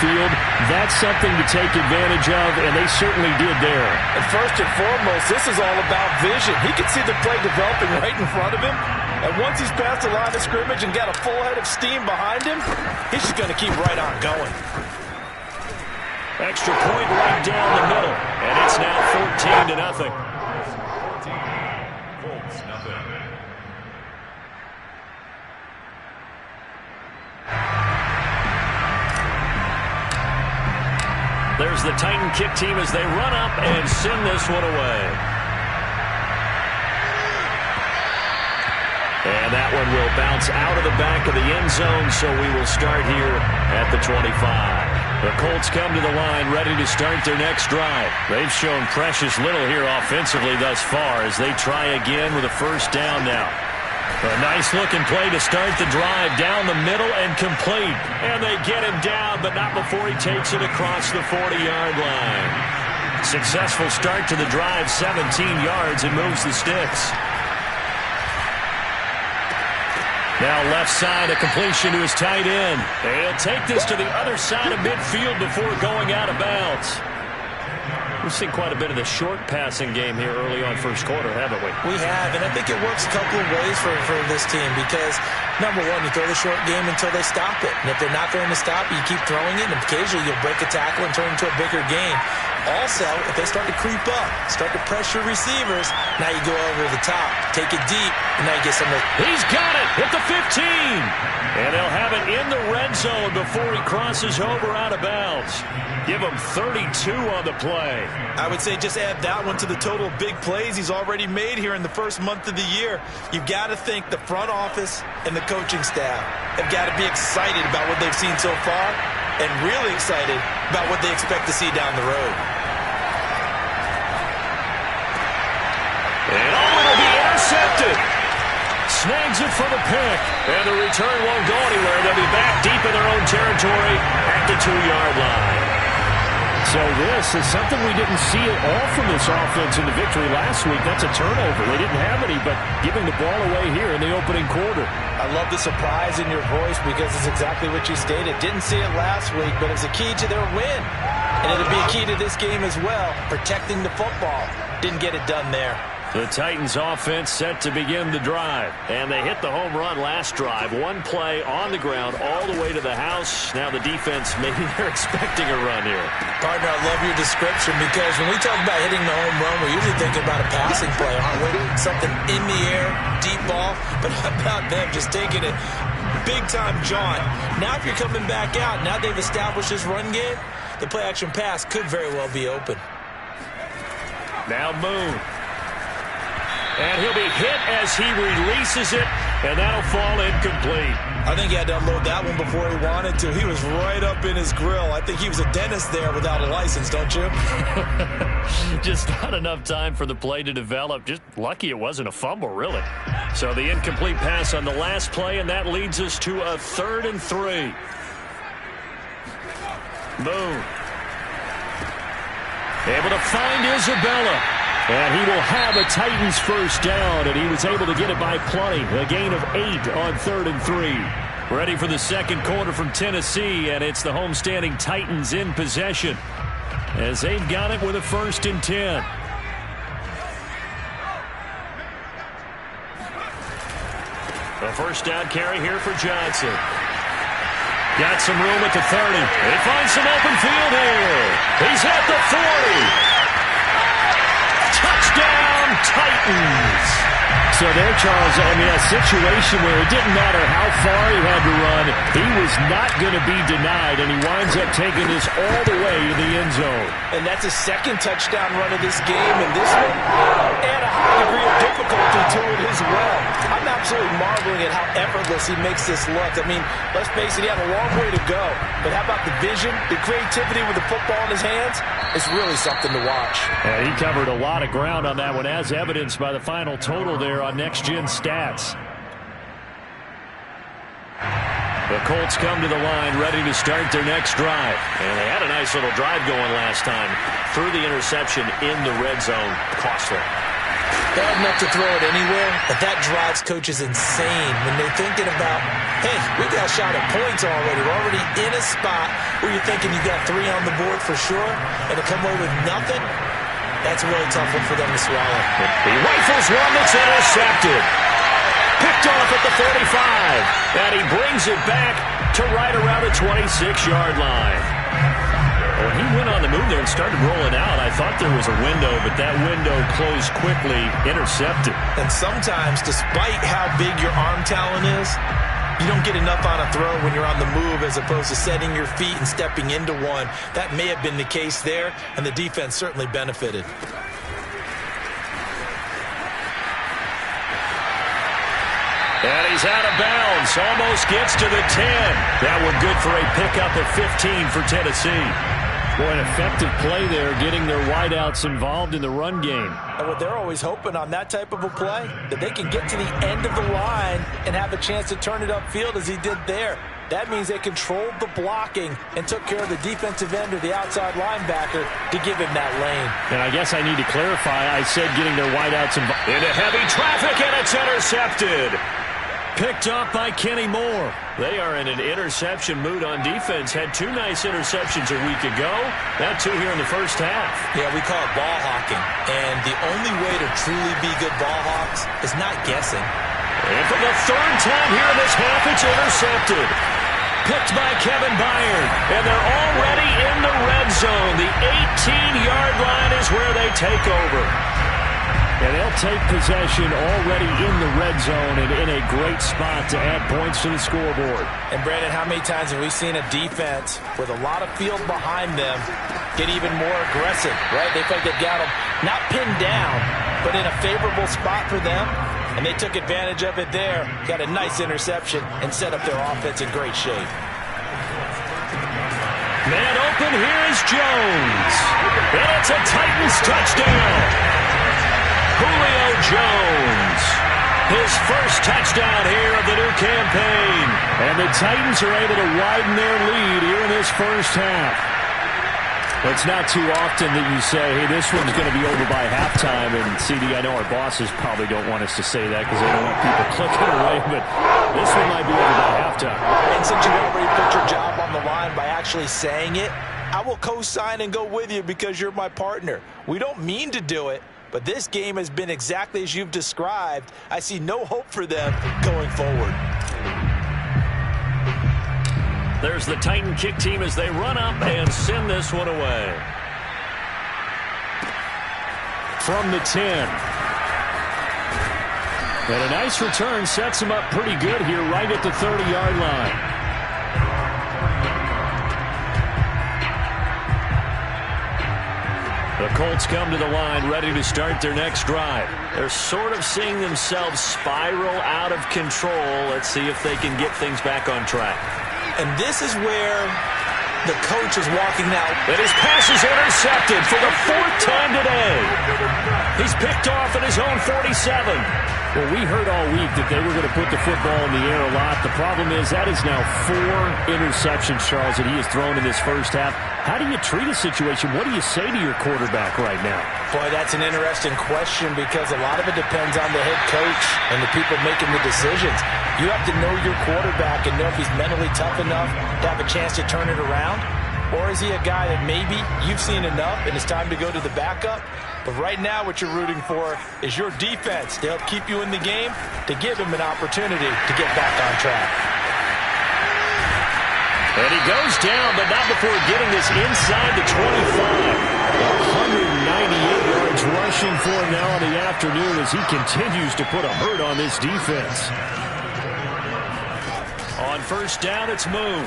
field, that's something to take advantage of, and they certainly did there. And first and foremost, this is all about vision. He can see the play developing right in front of him, and once he's past the line of scrimmage and got a full head of steam behind him, he's just going to keep right on going. Extra point right down the middle, and it's now 14-0. There's the Titan kick team as they run up and send this one away. And that one will bounce out of the back of the end zone, so we will start here at the 25. The Colts come to the line ready to start their next drive. They've shown precious little here offensively thus far as they try again with a first down now. A nice-looking play to start the drive down the middle and complete. And they get him down, but not before he takes it across the 40-yard line. Successful start to the drive, 17 yards, and moves the sticks. Now left side, a completion to his tight end. He'll take this to the other side of midfield before going out of bounds. We've seen quite a bit of the short passing game here early on first quarter, haven't we? We have, and I think it works a couple of ways for this team because, number one, you throw the short game until they stop it. And if they're not going to stop it, you keep throwing it, and occasionally you'll break a tackle and turn it into a bigger game. Also, if they start to creep up, start to pressure receivers, now you go over the top, take it deep, and now you get some of the... He's got it at the 15! And they'll have it in the red zone before he crosses over out of bounds. Give him 32 on the play. I would say just add that one to the total of big plays he's already made here in the first month of the year. You've got to think the front office and the coaching staff have got to be excited about what they've seen so far and really excited about what they expect to see down the road. And it'll be intercepted. Snags it for the pick. And the return won't go anywhere. They'll be back deep in their own territory at the 2-yard line. So this is something we didn't see at all from this offense in the victory last week. That's a turnover. They didn't have any, but giving the ball away here in the opening quarter. I love the surprise in your voice because it's exactly what you stated. Didn't see it last week, but it was a key to their win. And it'll be a key to this game as well, protecting the football. Didn't get it done there. The Titans offense set to begin the drive. And they hit the home run last drive. One play on the ground all the way to the house. Now the defense, maybe they're expecting a run here. Partner, I love your description because when we talk about hitting the home run, we're usually thinking about a passing play, aren't we? Something in the air, deep ball. But how about them just taking it big-time jaunt? Now if you're coming back out, now they've established this run game, the play-action pass could very well be open. Now Moon. And he'll be hit as he releases it, and that'll fall incomplete. I think he had to unload that one before he wanted to. He was right up in his grill. I think he was a dentist there without a license, don't you? Just not enough time for the play to develop. Just lucky it wasn't a fumble, really. So the incomplete pass on the last play, and that leads us to a 3rd and 3. Moon. Able to find Isabella. And he will have a Titans first down, and he was able to get it by plenty. A gain of 8 on 3rd and 3. Ready for the second quarter from Tennessee, and it's the homestanding Titans in possession as they've got it with a 1st and 10. A first down carry here for Johnson. Got some room at the 30. They find some open field here. He's at the 40. Touchdown, Titans. So there, Charles, I mean, a situation where it didn't matter how far he had to run, he was not going to be denied, and he winds up taking this all the way to the end zone. And that's his second touchdown run of this game, and this one, and a high degree of difficulty to it as well. I'm absolutely marveling at how effortless he makes this look. I mean, let's face it, he had a long way to go, but how about the vision, the creativity with the football in his hands? It's really something to watch. And he covered a lot of ground on that one, as evidenced by the final total there on Next Gen Stats. The Colts come to the line ready to start their next drive. And they had a nice little drive going last time. Threw the interception in the red zone. Costly. They have enough to throw it anywhere, but that drives coaches insane when they're thinking about, hey, we got a shot at points already. We're already in a spot where you're thinking you got 3 on the board for sure, and to come away with nothing, that's a really tough one for them to swallow. He rifles one that's intercepted. Picked off at the 45, and he brings it back to right around the 26-yard line. When he went on the move there and started rolling out, I thought there was a window, but that window closed quickly, intercepted. And sometimes, despite how big your arm talent is, you don't get enough on a throw when you're on the move as opposed to setting your feet and stepping into one. That may have been the case there, and the defense certainly benefited. And he's out of bounds, almost gets to the 10. That one good for a pickup of 15 for Tennessee. Boy, an effective play there, getting their wideouts involved in the run game. And what they're always hoping on that type of a play, that they can get to the end of the line and have a chance to turn it upfield as he did there. That means they controlled the blocking and took care of the defensive end or the outside linebacker to give him that lane. And I guess I need to clarify, I said getting their wideouts involved. Into heavy traffic, and it's intercepted. Picked off by Kenny Moore. They are in an interception mood on defense. Had 2 nice interceptions a week ago. Now 2 here in the first half. Yeah, we call it ball hawking. And the only way to truly be good ball hawks is not guessing. And for the 3rd time here in this half, it's intercepted. Picked by Kevin Byard. And they're already in the red zone. The 18-yard line is where they take over. And they'll take possession already in the red zone and in a great spot to add points to the scoreboard. And, Brandon, how many times have we seen a defense with a lot of field behind them get even more aggressive, right? They feel like they've got them not pinned down, but in a favorable spot for them. And they took advantage of it there, got a nice interception, and set up their offense in great shape. Man open, here is Jones. And it's a Titans touchdown. Julio Jones, his first touchdown here of the new campaign. And the Titans are able to widen their lead here in this first half. It's not too often that you say, hey, this one's going to be over by halftime. And, CD, I know our bosses probably don't want us to say that because they don't want people clicking away, but this one might be over by halftime. And since you already put your job on the line by actually saying it, I will co-sign and go with you because you're my partner. We don't mean to do it, but this game has been exactly as you've described. I see no hope for them going forward. There's the Titan kick team as they run up and send this one away. From the 10. And a nice return sets them up pretty good here right at the 30-yard line. The Colts come to the line ready to start their next drive. They're sort of seeing themselves spiral out of control. Let's see if they can get things back on track. And this is where the coach is walking now. And his pass is intercepted for the 4th time today. He's picked off at his own 47. Well, we heard all week that they were going to put the football in the air a lot. The problem is that is now 4 interceptions, Charles, that he has thrown in this first half. How do you treat a situation? What do you say to your quarterback right now? Boy, that's an interesting question because a lot of it depends on the head coach and the people making the decisions. You have to know your quarterback and know if he's mentally tough enough to have a chance to turn it around. Or is he a guy that maybe you've seen enough and it's time to go to the backup? But right now what you're rooting for is your defense to help keep you in the game, to give him an opportunity to get back on track. And he goes down, but not before getting this inside the 25. 198 yards rushing for him now in the afternoon as he continues to put a hurt on this defense. On first down, it's Moon.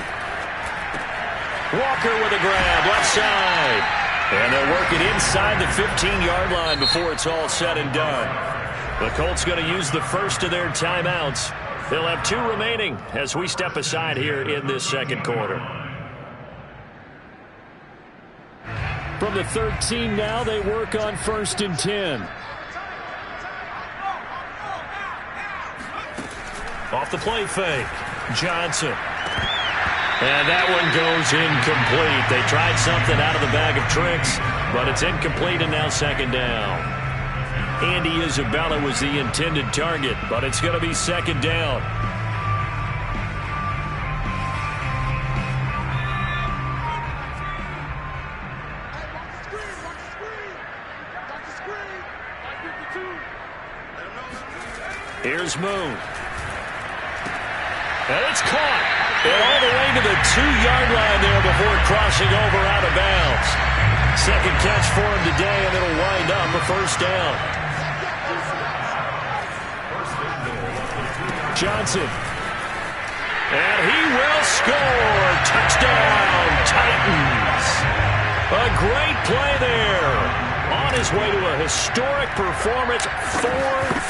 Walker with a grab, left side. And they'll work it inside the 15-yard line before it's all said and done. The Colts going to use the first of their timeouts. They'll have 2 remaining as we step aside here in this second quarter. From the 13 now, they work on 1st and 10. Off the play fake. Johnson. And that one goes incomplete. They tried something out of the bag of tricks, but it's incomplete and now 2nd down. Andy Isabella was the intended target, but it's going to be second down. Here's Moon. And it's caught. And all the way to the 2-yard line there before crossing over out of bounds. Second catch for him today, and it'll wind up a first down. Johnson. And he will score. Touchdown, Titans. A great play there. On his way to a historic performance, 4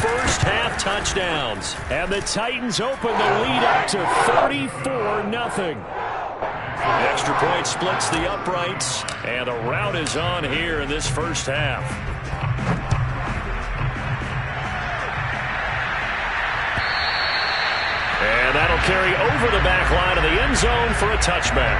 first-half touchdowns. And the Titans open the lead up to 34-0. The extra point splits the uprights, and the rout is on here in this first half. And that'll carry over the back line of the end zone for a touchback.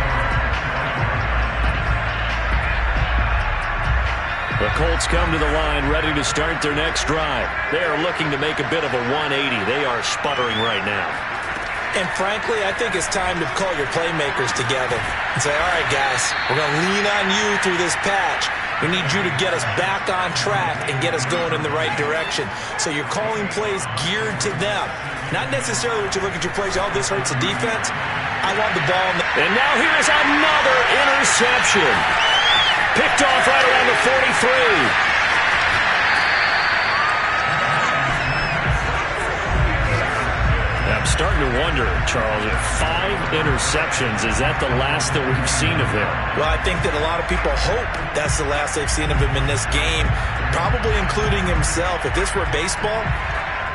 The Colts come to the line ready to start their next drive. They are looking to make a bit of a 180. They are sputtering right now. And frankly, I think it's time to call your playmakers together and say, all right, guys, we're going to lean on you through this patch. We need you to get us back on track and get us going in the right direction. So you're calling plays geared to them. Not necessarily what you look at your plays, oh, this hurts the defense. I want the ball. And now here's another interception. Picked off right around the 43. I'm starting to wonder, Charles, if 5 interceptions, is that the last that we've seen of him? Well, I think that a lot of people hope that's the last they've seen of him in this game, probably including himself. If this were baseball,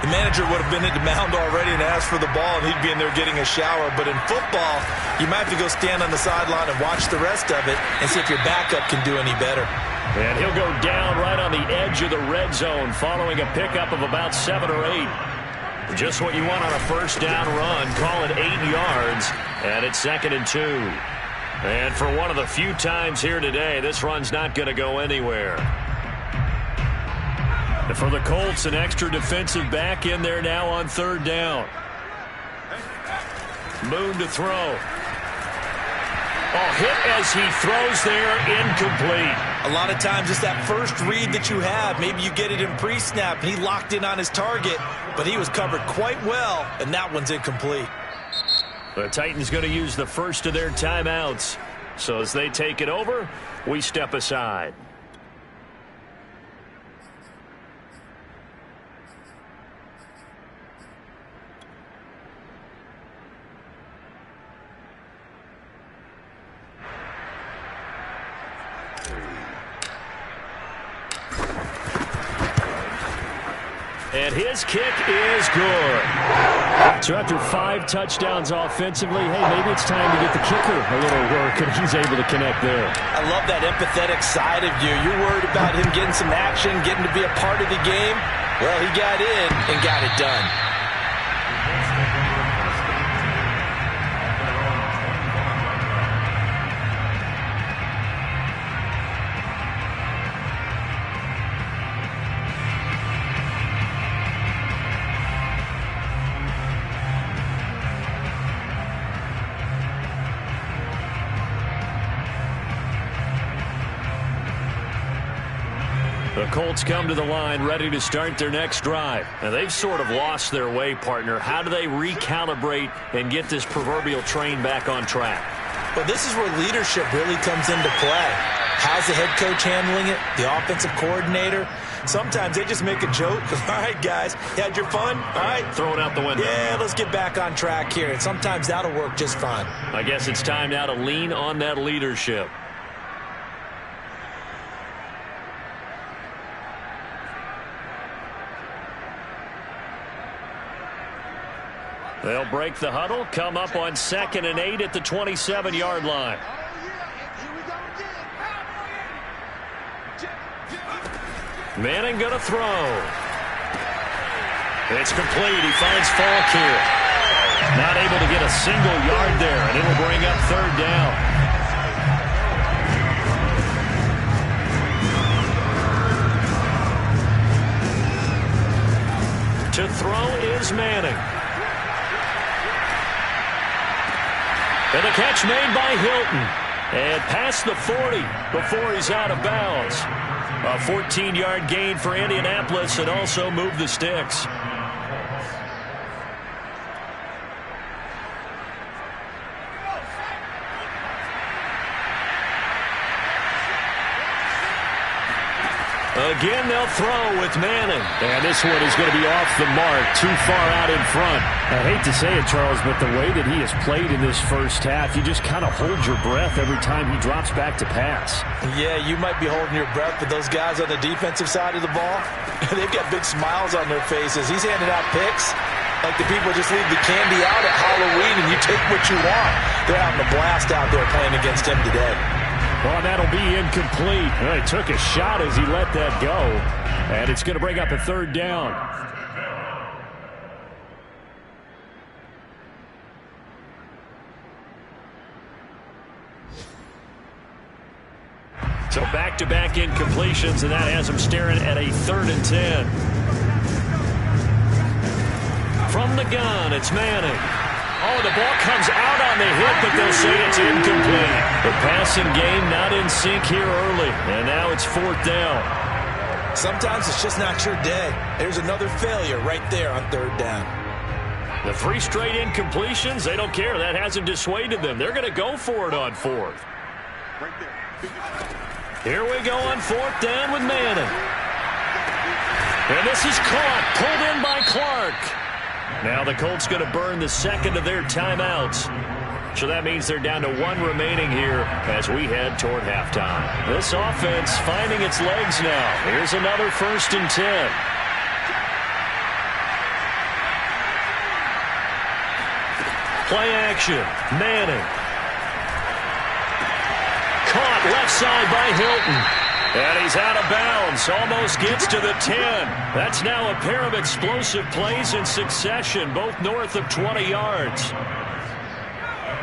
the manager would have been at the mound already and asked for the ball, and he'd be in there getting a shower. But in football, you might have to go stand on the sideline and watch the rest of it and see if your backup can do any better. And he'll go down right on the edge of the red zone following a pickup of about 7 or 8. Just what you want on a first down run. Call it 8 yards, and it's 2nd and 2. And for one of the few times here today, this run's not going to go anywhere. And for the Colts, an extra defensive back in there now on 3rd down. Moon to throw. Oh, hit as he throws there, incomplete. A lot of times it's that first read that you have. Maybe you get it in pre-snap, and he locked in on his target, but he was covered quite well, and that one's incomplete. The Titans going to use the first of their timeouts. So as they take it over, we step aside. And his kick is good. So after 5 touchdowns offensively, hey, maybe it's time to get the kicker a little work, and he's able to connect there. I love that empathetic side of you. You're worried about him getting some action, getting to be a part of the game. Well, he got in and got it done. The Colts come to the line ready to start their next drive. Now, they've sort of lost their way, partner. How do they recalibrate and get this proverbial train back on track? Well, this is where leadership really comes into play. How's the head coach handling it? The offensive coordinator? Sometimes they just make a joke. All right, guys, you had your fun? All right. Throw it out the window. Yeah, let's get back on track here. And sometimes that'll work just fine. I guess it's time now to lean on that leadership. They'll break the huddle, come up on 2nd and 8 at the 27-yard line. Manning going to throw. It's complete. He finds Falk here. Not able to get a single yard there, and it'll bring up 3rd down. Manning. And the catch made by Hilton. And past the 40 before he's out of bounds. A 14-yard gain for Indianapolis and also moved the sticks. Again, they'll throw with Manning. And this one is going to be off the mark, too far out in front. I hate to say it, Charles, but the way that he has played in this first half, you just kind of hold your breath every time he drops back to pass. Yeah, you might be holding your breath, but those guys on the defensive side of the ball, they've got big smiles on their faces. He's handing out picks like the people just leave the candy out at Halloween and you take what you want. They're having a blast out there playing against him today. Well, that'll be incomplete. Well, he took a shot as he let that go. And it's going to bring up a third down. So back-to-back incompletions, and that has him staring at a 3rd and 10. From the gun, it's Manning. Oh, the ball comes out on the hit, but they'll say it's incomplete. The passing game not in sync here early, and now it's 4th down. Sometimes it's just not your day. There's another failure right there on 3rd down. The 3 straight incompletions, they don't care. That hasn't dissuaded them. They're going to go for it on 4th. Here we go on 4th down with Manning. And this is caught, pulled in by Clark. Now the Colts going to burn the second of their timeouts. So that means they're down to 1 remaining here as we head toward halftime. This offense finding its legs now. Here's another 1st and 10. Play action. Manning. Caught left side by Hilton. And he's out of bounds. Almost gets to the 10. That's now a pair of explosive plays in succession, both north of 20 yards.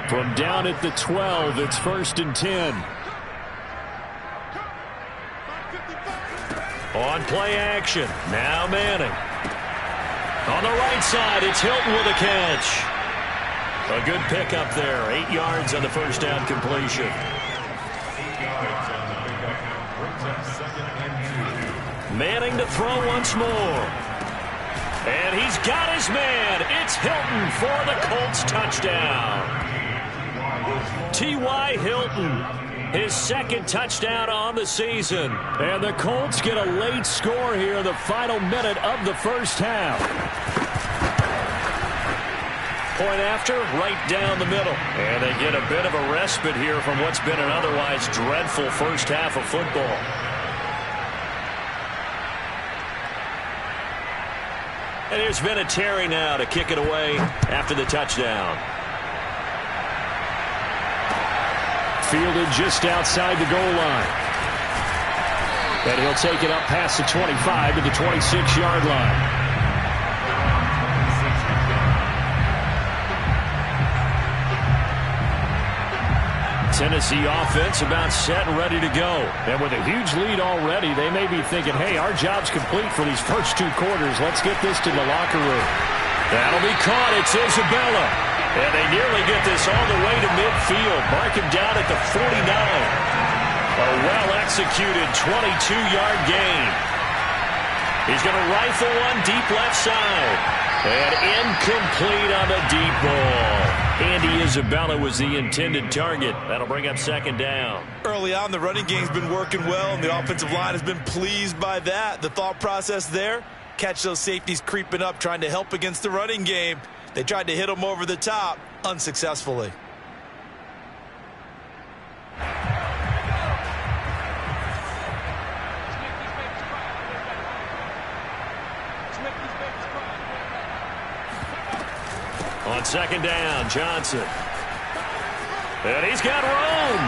From down at the 12, it's 1st and 10. On play action. Now Manning. On the right side, it's Hilton with a catch. A good pickup there. 8 yards on the first down completion. Manning to throw once more. And he's got his man. It's Hilton for the Colts touchdown. T.Y. Hilton, his 2nd touchdown on the season. And the Colts get a late score here in the final minute of the first half. Point after, right down the middle. And they get a bit of a respite here from what's been an otherwise dreadful first half of football. And here's Vinatieri now to kick it away after the touchdown. Fielded just outside the goal line. And he'll take it up past the 25 to the 26-yard line. Tennessee offense about set and ready to go. And with a huge lead already, they may be thinking, hey, our job's complete for these first 2 quarters. Let's get this to the locker room. That'll be caught. It's Isabella. And they nearly get this all the way to midfield. Mark him down at the 49. A well-executed 22-yard gain. He's going to rifle one deep left side. And incomplete on the deep ball. Andy Isabella was the intended target. That'll bring up 2nd down. Early on, the running game's been working well, and the offensive line has been pleased by that. The thought process there, catch those safeties creeping up, trying to help against the running game. They tried to hit them over the top, unsuccessfully. On 2nd down, Johnson. And he's got Rome.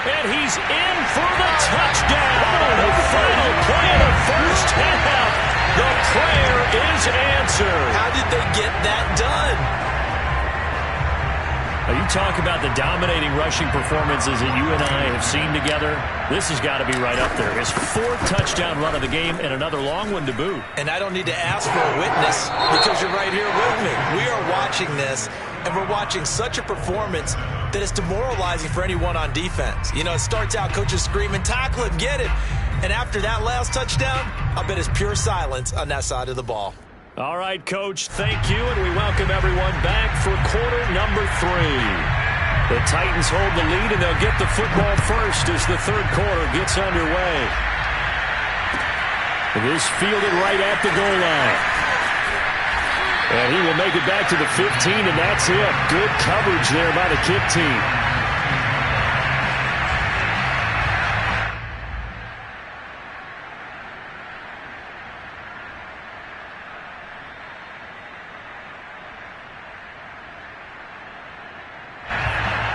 And he's in for the touchdown. The final play of the first half. The prayer is answered. How did they get that done? Now, you talk about the dominating rushing performances that you and I have seen together. This has got to be right up there. His 4th touchdown run of the game and another long one to boot. And I don't need to ask for a witness because you're right here with me. We are watching this, and we're watching such a performance that is demoralizing for anyone on defense. You know, it starts out coaches screaming, tackle him, get it. And after that last touchdown, I'll bet it's pure silence on that side of the ball. All right, Coach, thank you, and we welcome everyone back for quarter number 3. The Titans hold the lead, and they'll get the football first as the third quarter gets underway. It is fielded right at the goal line. And he will make it back to the 15, and that's it. Good coverage there by the kick team.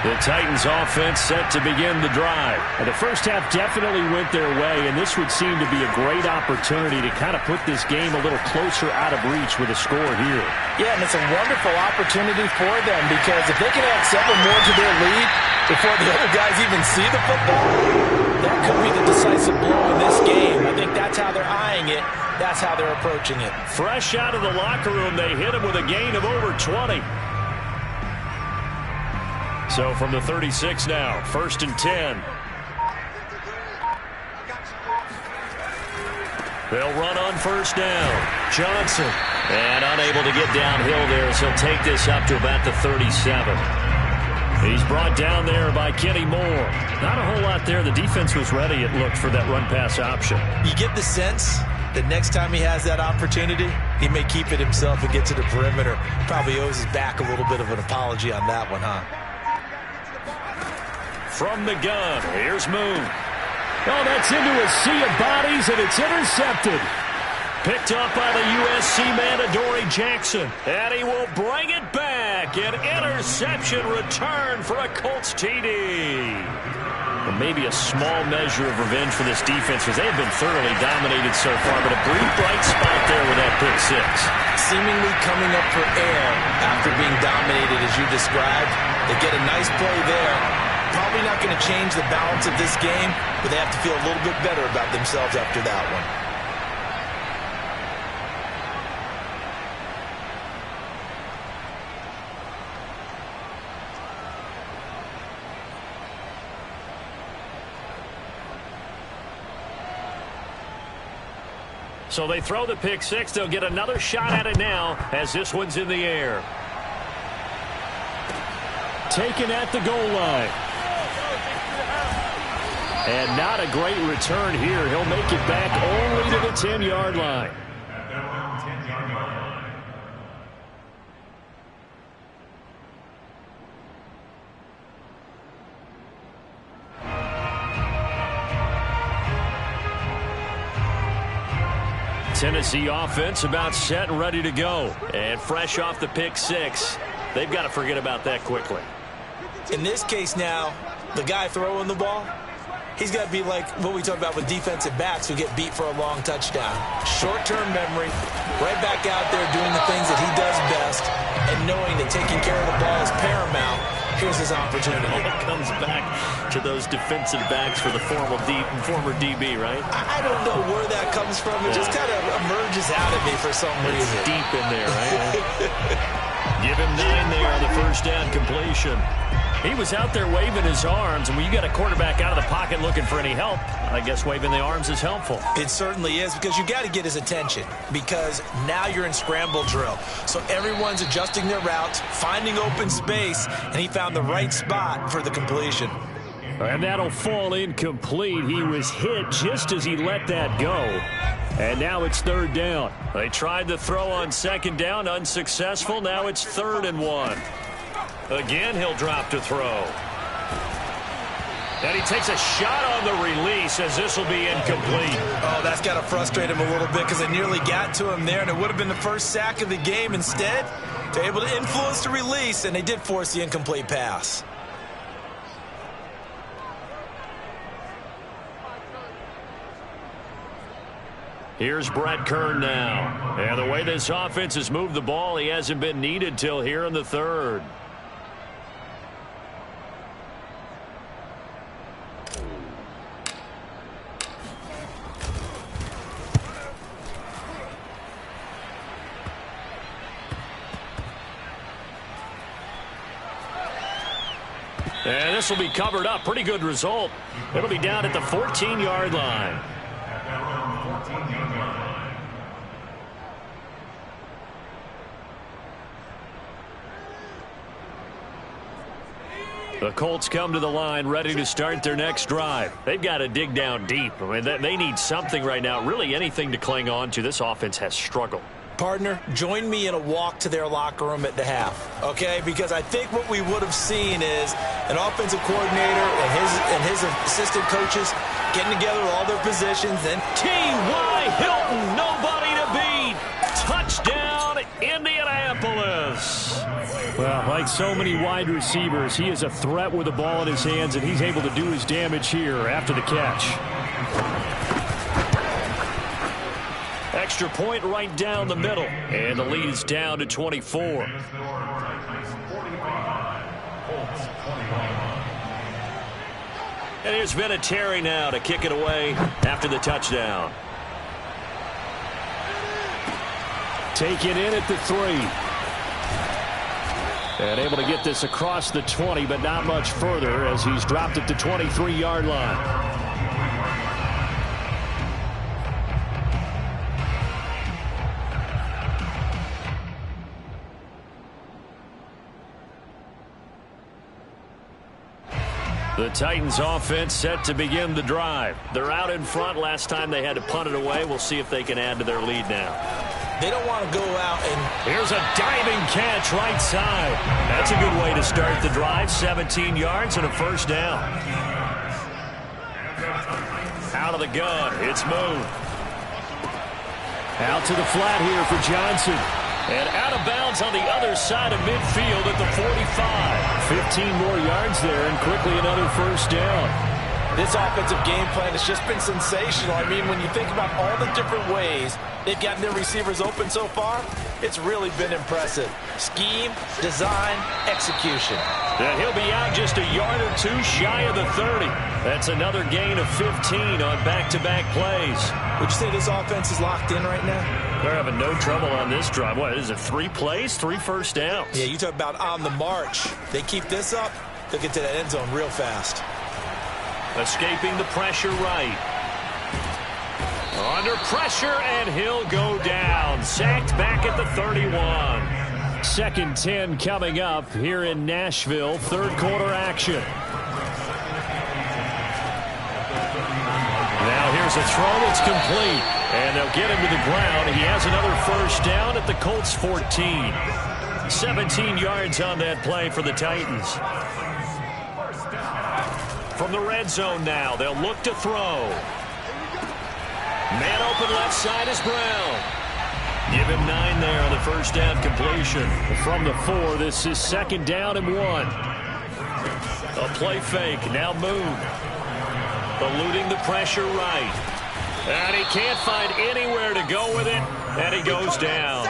The Titans offense set to begin the drive. And the first half definitely went their way, and this would seem to be a great opportunity to kind of put this game a little closer out of reach with a score here. Yeah, and it's a wonderful opportunity for them because if they can add 7 more to their lead before the other guys even see the football, that could be the decisive blow in this game. I think that's how they're eyeing it. That's how they're approaching it. Fresh out of the locker room, they hit him with a gain of over 20. So from the 36 now, 1st and 10. They'll run on 1st down. Johnson. And unable to get downhill there, so he'll take this up to about the 37. He's brought down there by Kenny Moore. Not a whole lot there. The defense was ready, it looked, for that run-pass option. You get the sense that next time he has that opportunity, he may keep it himself and get to the perimeter. Probably owes his back a little bit of an apology on that one, huh? From the gun, here's Moon. Oh, that's into a sea of bodies, and it's intercepted. Picked up by the USC man, Adoree Jackson. And he will bring it back. An interception return for a Colts TD. And maybe a small measure of revenge for this defense because they have been thoroughly dominated so far, but a brief bright spot there with that pick 6. Seemingly coming up for air after being dominated as you described. They get a nice play there. Probably not going to change the balance of this game, but they have to feel a little bit better about themselves after that one. So they throw the pick 6. They'll get another shot at it now as this one's in the air. Taken at the goal line. And not a great return here. He'll make it back only to the 10-yard line. Tennessee offense about set and ready to go. And fresh off the pick 6. They've got to forget about that quickly. In this case now, the guy throwing the ball, he's got to be like what we talk about with defensive backs who get beat for a long touchdown. Short-term memory, right back out there doing the things that he does best, and knowing that taking care of the ball is paramount. Here's his opportunity. It comes back to those defensive backs for the former DB, right? I don't know where that comes from. It just kind of emerges out of me for some reason. It's deep in there, right? Give him 9 there on the first down completion. He was out there waving his arms, and when you got a quarterback out of the pocket looking for any help, I guess waving the arms is helpful. It certainly is, because you got to get his attention, because now you're in scramble drill. So everyone's adjusting their routes, finding open space, and he found the right spot for the completion. And that'll fall incomplete. He was hit just as he let that go. And now it's 3rd down. They tried to throw on 2nd down, unsuccessful. Now it's 3rd and 1. Again, he'll drop to throw. And he takes a shot on the release as this will be incomplete. Oh, that's got to frustrate him a little bit because it nearly got to him there, and it would have been the first sack of the game. Instead, they're able to influence the release, and they did force the incomplete pass. Here's Brett Kern now. And the way this offense has moved the ball, he hasn't been needed till here in the 3rd. And this will be covered up. Pretty good result. It'll be down at the 14-yard line. The Colts come to the line ready to start their next drive. They've got to dig down deep. I mean, they need something right now, really anything to cling on to. This offense has struggled. Partner, join me in a walk to their locker room at the half, okay? Because I think what we would have seen is an offensive coordinator and his assistant coaches getting together with all their positions. And T.Y. Hilton, nobody to beat. Touchdown, Indianapolis. Well, like so many wide receivers, he is a threat with the ball in his hands, and he's able to do his damage here after the catch. Extra point right down the middle. And the lead is down to 24. And here's Vinatieri now to kick it away after the touchdown. Taken in at the 3. And able to get this across the 20, but not much further as he's dropped at the 23-yard line. The Titans offense set to begin the drive. They're out in front. Last time they had to punt it away. We'll see if they can add to their lead now. They don't want to go out and... Here's a diving catch right side. That's a good way to start the drive. 17 yards and a first down. Out of the gun. It's moved. Out to the flat here for Johnson. And out of bounds on the other side of midfield at the 45. 15 more yards there, and quickly another first down. This offensive game plan has just been sensational. I mean, when you think about all the different ways they've gotten their receivers open so far, it's really been impressive. Scheme, design, execution. And he'll be out just a yard or two shy of the 30. That's another gain of 15 on back-to-back plays. Would you say this offense is locked in right now? They're having no trouble on this drive. What is it, 3 plays, 3 first downs? Yeah, you talk about on the march. They keep this up, they'll get to that end zone real fast. Escaping the pressure right. Under pressure, and he'll go down. Sacked back at the 31. 2nd and 10 coming up here in Nashville. Third quarter action. Now here's a throw. It's complete. And they'll get him to the ground. He has another first down at the Colts 14. 17 yards on that play for the Titans. From the red zone now, they'll look to throw. Man open left side is Brown. Give him 9 there on the first down completion. From the 4, this is 2nd down and 1. A play fake, now move. Eluding the pressure right. And he can't find anywhere to go with it, and he goes down.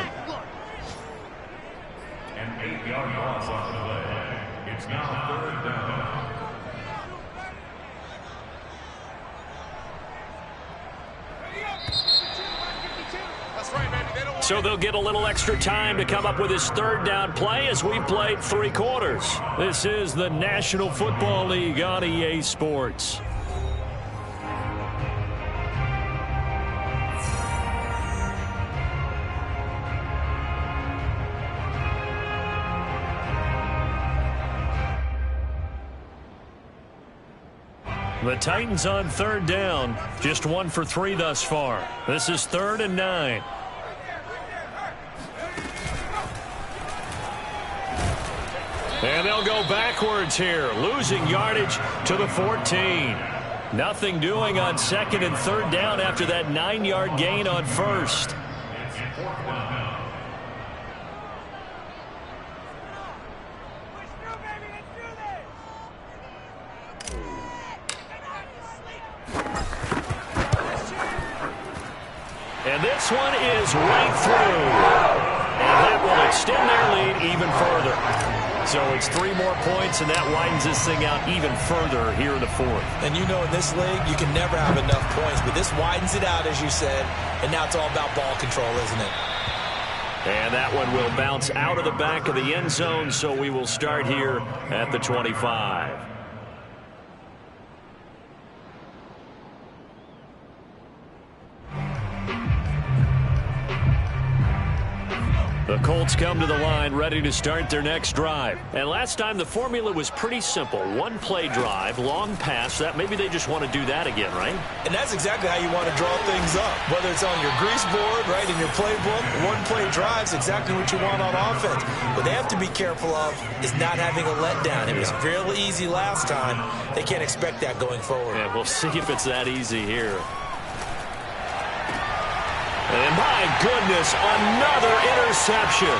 An 8-yard loss on the play. It's now 3rd down. So they'll get a little extra time to come up with his 3rd down play as we played 3 quarters. This is the National Football League on EA Sports. The Titans on 3rd down. Just 1 for 3 thus far. This is 3rd and 9. And they'll go backwards here, losing yardage to the 14. Nothing doing on 2nd and 3rd down after that 9-yard gain on 1st. And this one is right through. And that will extend their lead even further. So it's 3 more points, and that widens this thing out even further here in the 4th. And you know in this league, you can never have enough points, but this widens it out, as you said, and now it's all about ball control, isn't it? And that one will bounce out of the back of the end zone, so we will start here at the 25. The Colts come to the line ready to start their next drive. And last time the formula was pretty simple. One play drive, long pass. That maybe they just want to do that again, right? And that's exactly how you want to draw things up. Whether it's on your grease board, right, in your playbook, one play drive is exactly what you want on offense. What they have to be careful of is not having a letdown. It was real easy last time. They can't expect that going forward. Yeah, we'll see if it's that easy here. And my goodness, another interception.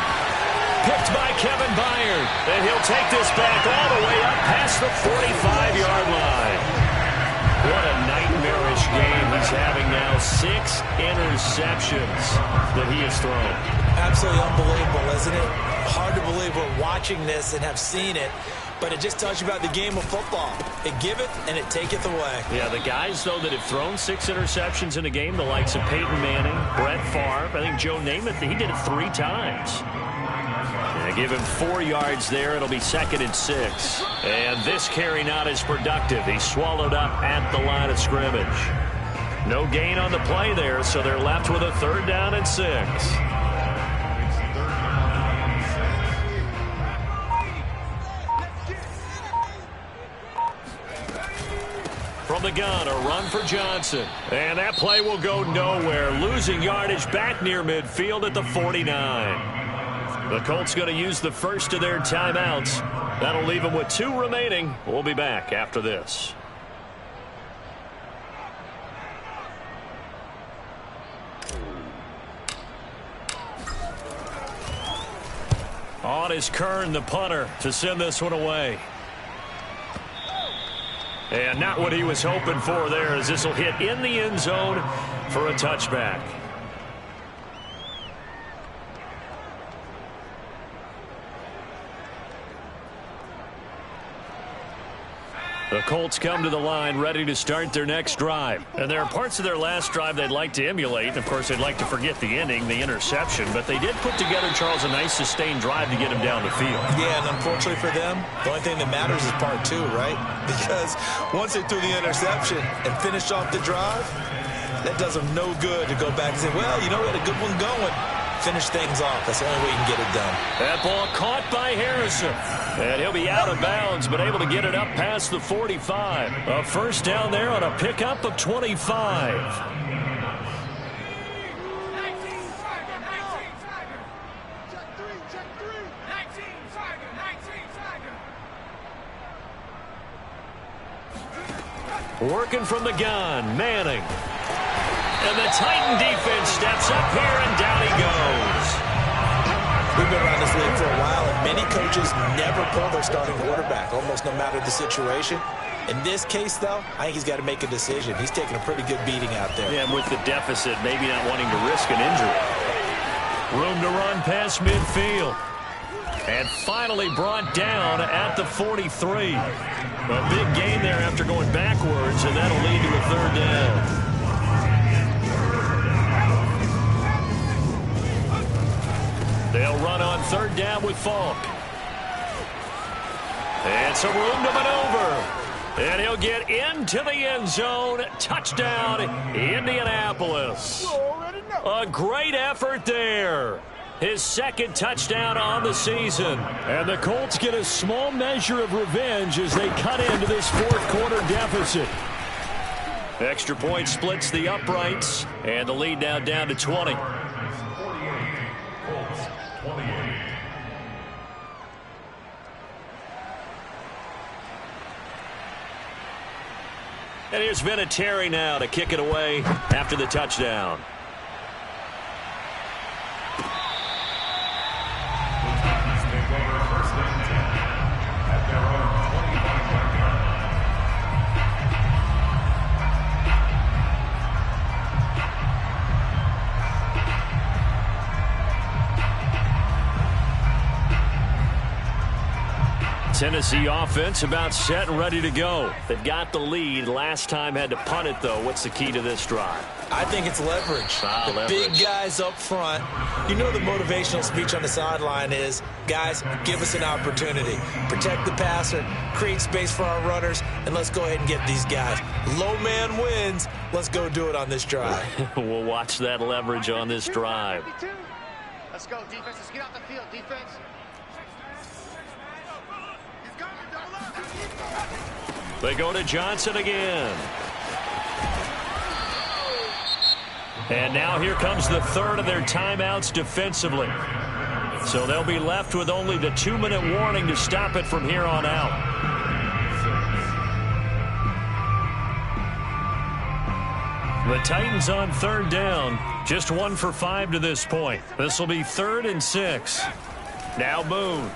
Picked by Kevin Byard. And he'll take this back all the way up past the 45-yard line. What a nightmarish game he's having now. 6 interceptions that he has thrown. Absolutely unbelievable, isn't it? Hard to believe we're watching this and have seen it. But it just tells you about the game of football. It giveth and it taketh away. Yeah, the guys, though, that have thrown 6 interceptions in a game, the likes of Peyton Manning, Brett Favre, I think Joe Namath, he did it 3 times. Yeah, give him 4 yards there. It'll be 2nd and 6. And this carry not as productive. He's swallowed up at the line of scrimmage. No gain on the play there, so they're left with a 3rd down and 6. From the gun, a run for Johnson. And that play will go nowhere. Losing yardage back near midfield at the 49. The Colts going to use the first of their timeouts. That'll leave them with 2 remaining. We'll be back after this. On is Kern, the punter, to send this one away. And not what he was hoping for there, as this will hit in the end zone for a touchback. The Colts come to the line ready to start their next drive. And there are parts of their last drive they'd like to emulate. Of course, they'd like to forget the ending, the interception. But they did put together, Charles, a nice sustained drive to get him down the field. Yeah, and unfortunately for them, the only thing that matters is part 2, right? Because once they threw the interception and finished off the drive, that does them no good to go back and say, well, you know, we had a good one going. Finish things off. That's the only way you can get it done. That ball caught by Harrison. And he'll be out of bounds, but able to get it up past the 45. A first down there on a pickup of 25. Working from the gun, Manning. And the Titan defense steps up here, and down he goes. We've been around this league for a while, and many coaches never pull their starting quarterback, almost no matter the situation. In this case, though, I think he's got to make a decision. He's taking a pretty good beating out there. Yeah, and with the deficit, maybe not wanting to risk an injury. Room to run past midfield. And finally brought down at the 43. A big gain there after going backwards, and that'll lead to a 3rd down. They'll run on 3rd down with Falk. And some room to maneuver. And he'll get into the end zone. Touchdown, Indianapolis. A great effort there. His 2nd touchdown on the season. And the Colts get a small measure of revenge as they cut into this 4th quarter deficit. Extra point splits the uprights. And the lead now down to 20. And here's Vinatieri now to kick it away after the touchdown. Tennessee offense about set and ready to go. They've got the lead. Last time had to punt it, though. What's the key to this drive? I think it's leverage. The big guys up front. You know the motivational speech on the sideline is, guys, give us an opportunity. Protect the passer, create space for our runners, and let's go ahead and get these guys. Low man wins. Let's go do it on this drive. We'll watch that leverage on this drive. Let's go, defense. Let's get out the field, defense. They go to Johnson again. And now here comes the third of their timeouts defensively. So they'll be left with only the 2-minute warning to stop it from here on out. The Titans on third down. Just 1 for 5 to this point. This will be 3rd and 6. Now Boone.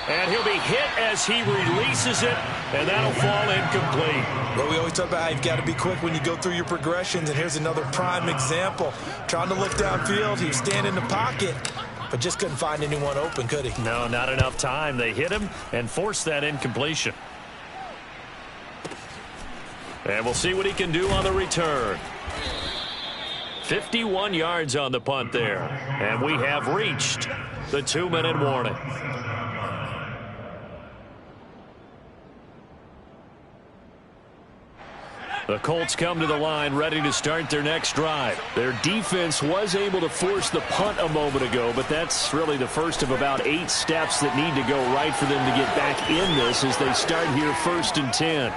And he'll be hit as he releases it, and that'll fall incomplete. Well, we always talk about how you've got to be quick when you go through your progressions, and here's another prime example. Trying to look downfield, he was standing in the pocket, but just couldn't find anyone open, could he? No, not enough time. They hit him and forced that incompletion. And we'll see what he can do on the return. 51 yards on the punt there, and we have reached the 2-minute warning. The Colts come to the line ready to start their next drive. Their defense was able to force the punt a moment ago, but that's really the first of about 8 steps that need to go right for them to get back in this as they start here 1st and 10.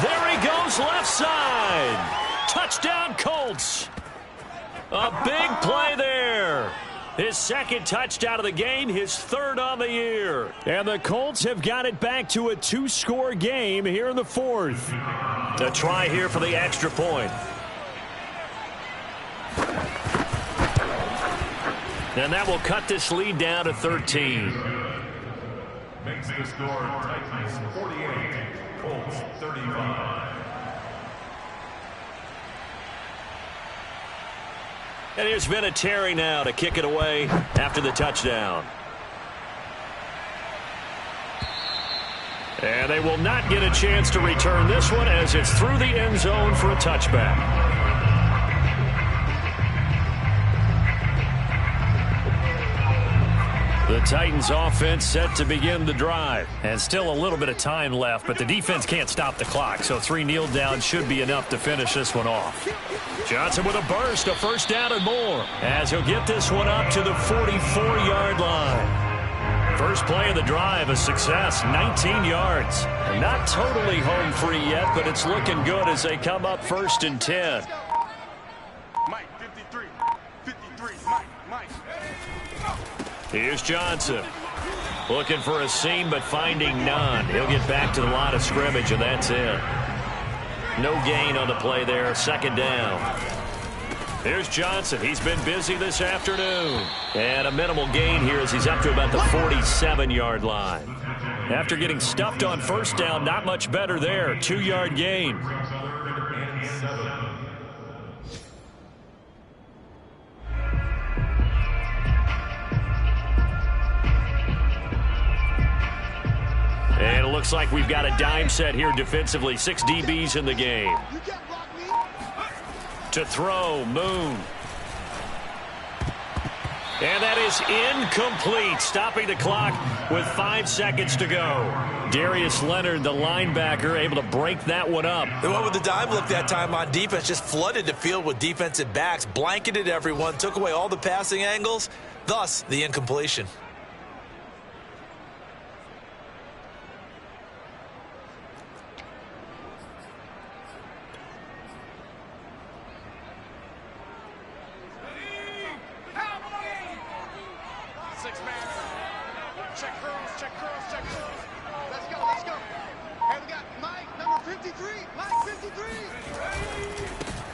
There he goes, left side. Touchdown, Colts. A big play there. His 2nd touchdown of the game, his 3rd on the year. And the Colts have got it back to a 2-score game here in the 4th. A try here for the extra point. And that will cut this lead down to 13. Makes the score Titans 48, Colts 35. And here's Vinatieri now to kick it away after the touchdown. And they will not get a chance to return this one as it's through the end zone for a touchback. The Titans offense set to begin the drive. And still a little bit of time left, but the defense can't stop the clock, so 3 kneel downs should be enough to finish this one off. Johnson with a burst, a 1st down and more, as he'll get this one up to the 44-yard line. First play of the drive, a success, 19 yards. Not totally home free yet, but it's looking good as they come up 1st and 10. Mike, 53, Mike. Here's Johnson. Looking for a seam, but finding none. He'll get back to the line of scrimmage, and that's it. No gain on the play there, 2nd down. Here's Johnson. He's been busy this afternoon. And a minimal gain here as he's up to about the 47-yard line. After getting stuffed on 1st down, not much better there. 2-yard gain. And it looks like we've got a dime set here defensively. 6 DBs in the game. To throw, Moon. And that is incomplete, stopping the clock with 5 seconds to go. Darius Leonard, the linebacker, able to break that one up. They went with the dime look that time on defense, just flooded the field with defensive backs, blanketed everyone, took away all the passing angles, thus the incompletion.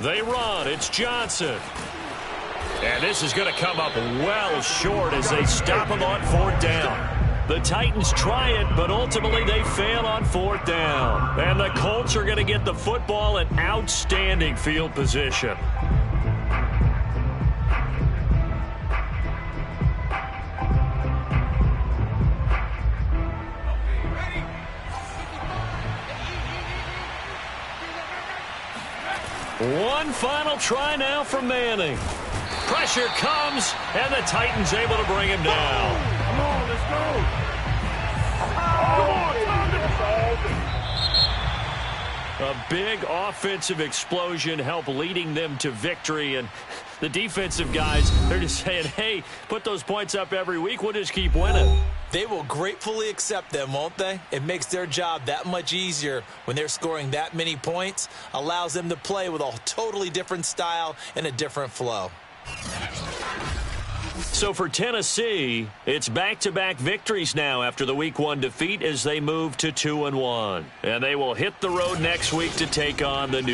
They run. It's Johnson. And this is going to come up well short as they stop him on 4th down. The Titans try it, but ultimately they fail on 4th down. And the Colts are going to get the football in outstanding field position. One final try now from Manning. Pressure comes, and the Titans able to bring him down. Come on, let's go. Come on, A big offensive explosion helped leading them to victory, and the defensive guys, they're just saying, hey, put those points up every week, we'll just keep winning. They will gratefully accept them, won't they? It makes their job that much easier when they're scoring that many points, allows them to play with a totally different style and a different flow. So for Tennessee, it's back-to-back victories now after the Week 1 defeat as they move to 2-1. And they will hit the road next week to take on the New